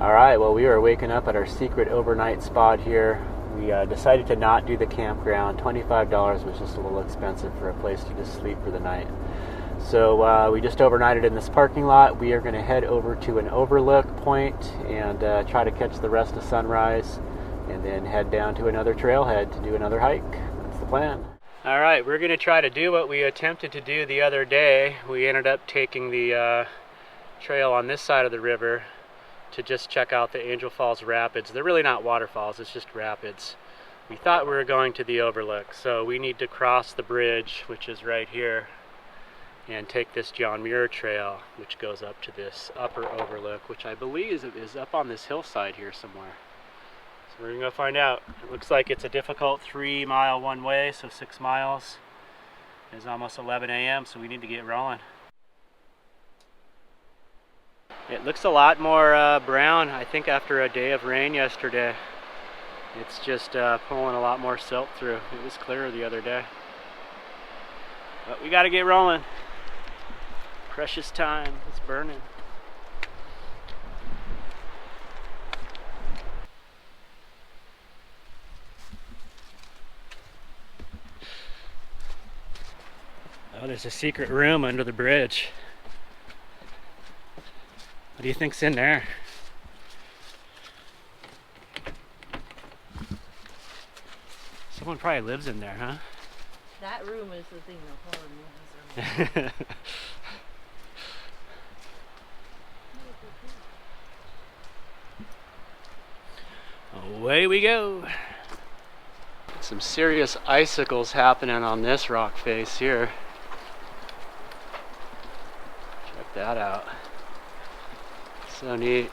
Alright, well, we are waking up at our secret overnight spot here. We decided to not do the campground. $25 was just a little expensive for a place to just sleep for the night. So we just overnighted in this parking lot. We are going to head over to an overlook point and try to catch the rest of sunrise, and then head down to another trailhead to do another hike. That's the plan. Alright, we're going to try to do what we attempted to do the other day. We ended up taking the trail on this side of the river to just check out the Angel Falls rapids. They're really not waterfalls, it's just rapids. We thought we were going to the overlook, so we need to cross the bridge, which is right here, and take this John Muir Trail, which goes up to this upper overlook, which I believe is up on this hillside here somewhere. So we're gonna go find out. It looks like it's a difficult 3-mile one way, so 6 miles. It's almost 11 a.m., so we need to get rolling. It looks a lot more brown, I think, after a day of rain yesterday. It's just pulling a lot more silt through. It was clearer the other day. But we gotta get rolling. Precious time, it's burning. Oh, there's a secret room under the bridge. What do you think's in there? Someone probably lives in there, huh? That room is the thing the horror movies are. Away we go. Some serious icicles happening on this rock face here. Check that out. So neat.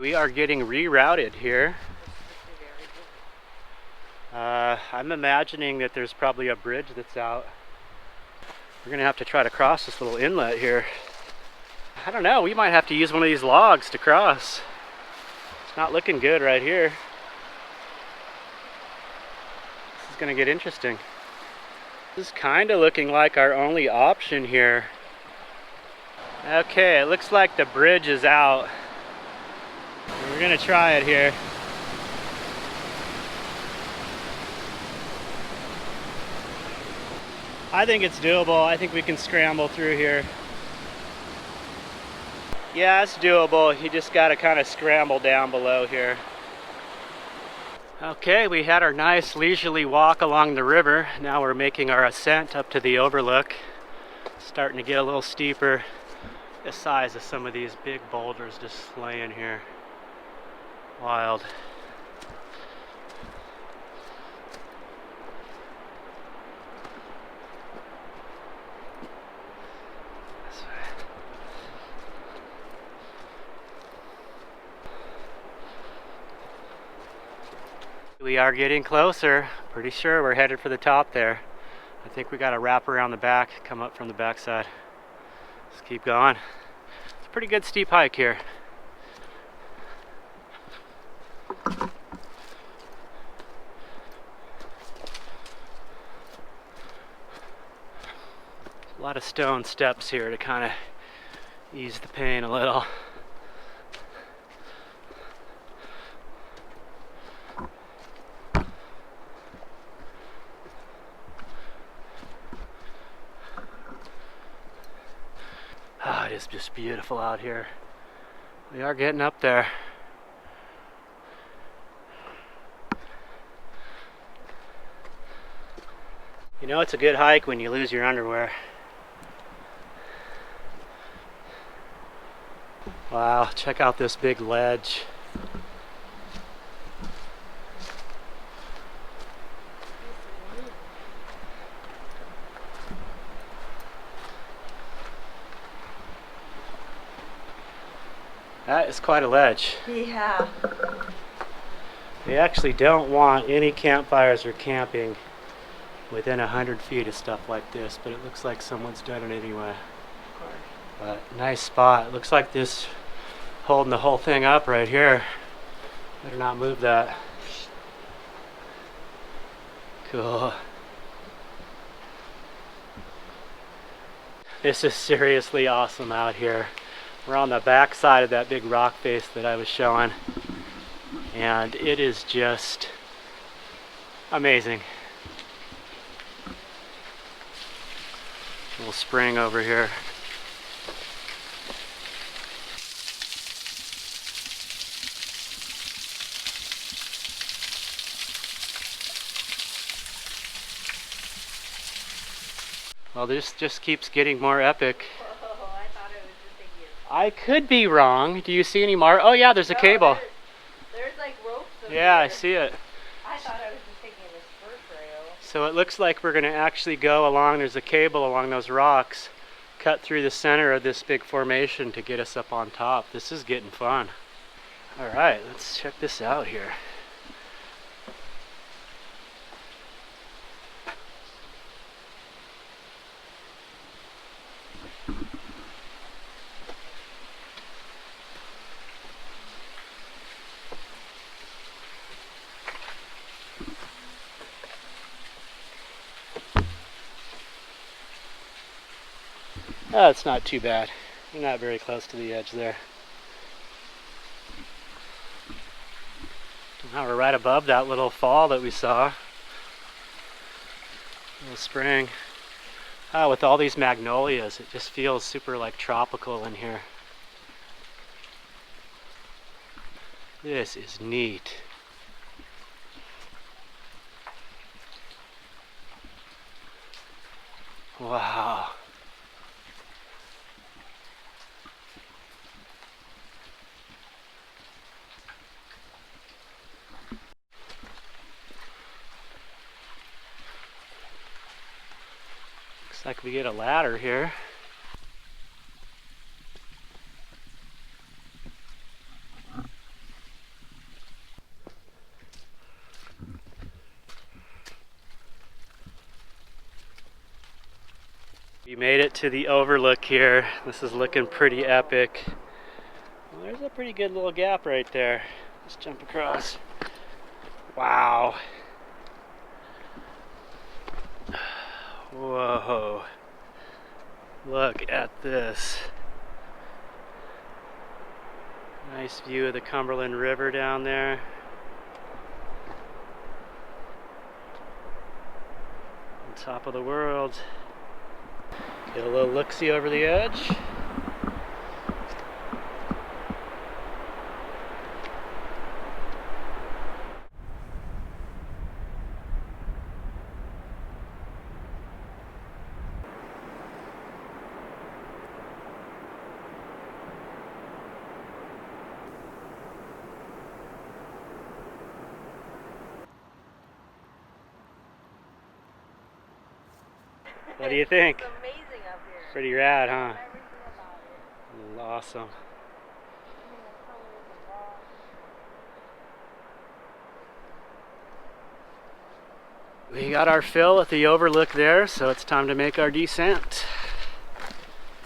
We are getting rerouted here. I'm imagining that there's probably a bridge that's out. We're gonna have to try to cross this little inlet here. I don't know, we might have to use one of these logs to cross. It's not looking good right here. This is gonna get interesting. This is kind of looking like our only option here. Okay, it looks like the bridge is out. We're gonna try it here. I think it's doable. I think we can scramble through here. Yeah, it's doable. You just gotta kind of scramble down below here. Okay, we had our nice leisurely walk along the river. Now we're making our ascent up to the overlook. It's starting to get a little steeper. The size of some of these big boulders just laying here. Wild. We are getting closer. Pretty sure we're headed for the top there. I think we got to wrap around the back, come up from the backside. Let's keep going. It's a pretty good steep hike here. A lot of stone steps here to kind of ease the pain a little. Ah, it is just beautiful out here. We are getting up there. You know it's a good hike when you lose your underwear. Wow, check out this big ledge. That is quite a ledge. Yeah. They actually don't want any campfires or camping within 100 feet of stuff like this, but it looks like someone's done it anyway. Of course. But nice spot. It looks like this holding the whole thing up right here. Better not move that. Cool. This is seriously awesome out here. We're on the back side of that big rock face that I was showing, and it is just amazing. Little spring over here. Well, this just keeps getting more epic. Oh, I thought it was just a gift. I could be wrong. Do you see any more? Oh yeah, there's a cable. There's like ropes over Yeah, there. I see it. I thought I was just taking a spur trail. So it looks like we're going to actually go along, there's a cable along those rocks, cut through the center of this big formation to get us up on top. This is getting fun. Alright, let's check this out here. Oh, it's not too bad. We're not very close to the edge there. Now we're right above that little fall that we saw. Little spring. Oh, with all these magnolias, it just feels super like tropical in here. This is neat. Wow. Looks like we get a ladder here. We made it to the overlook here. This is looking pretty epic. Well, there's a pretty good little gap right there. Let's jump across. Wow. Whoa. Look at this. Nice view of the Cumberland River down there. On top of the world. Get a little look-see over the edge. What do you think? It's amazing up here. Pretty rad, huh? Everything about it. Awesome. I mean, the colors of rock. We got our fill at the overlook there, so it's time to make our descent.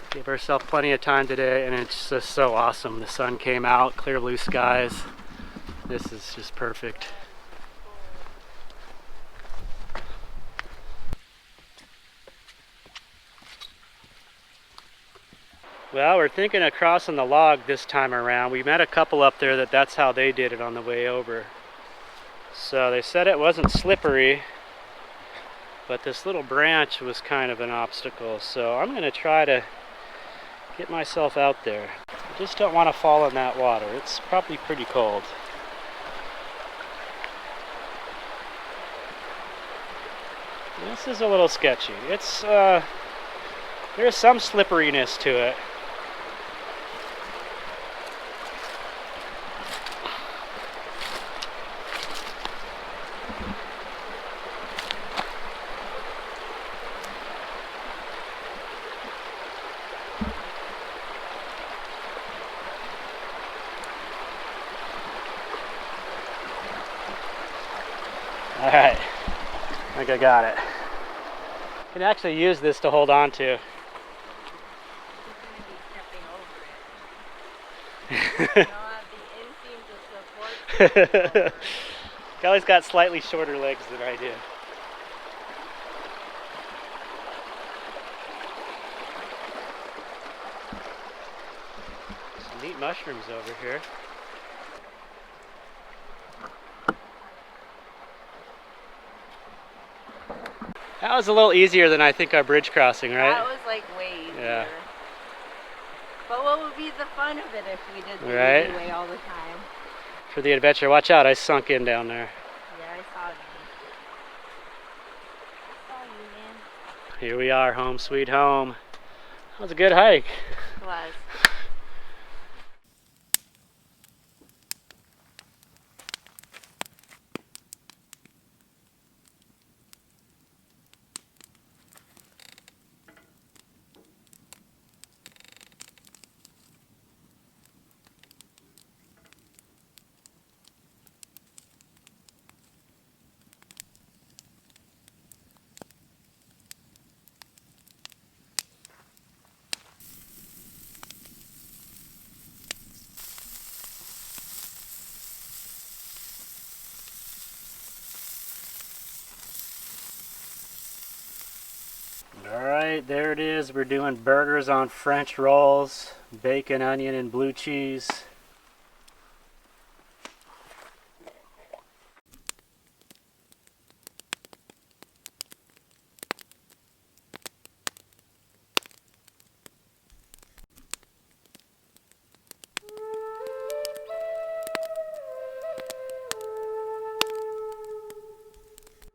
Give ourselves plenty of time today, and it's just so awesome. The sun came out, clear blue skies. This is just perfect. Well, we're thinking of crossing the log this time around. We met a couple up there that's how they did it on the way over. So they said it wasn't slippery, but this little branch was kind of an obstacle. So I'm going to try to get myself out there. I just don't want to fall in that water. It's probably pretty cold. This is a little sketchy. It's there's some slipperiness to it. think I got it. Can actually use this to hold on to. Kelly's got slightly shorter legs than I do. Some neat mushrooms over here. That was a little easier than I think our bridge crossing, right? That was like way easier. Yeah. But what would be the fun of it if we did the Right? easy way all the time? For the adventure. Watch out, I sunk in down there. Yeah, I saw you. I saw you, man. Here we are, home sweet home. That was a good hike. It was. Alright, there it is. We're doing burgers on French rolls, bacon, onion, and blue cheese.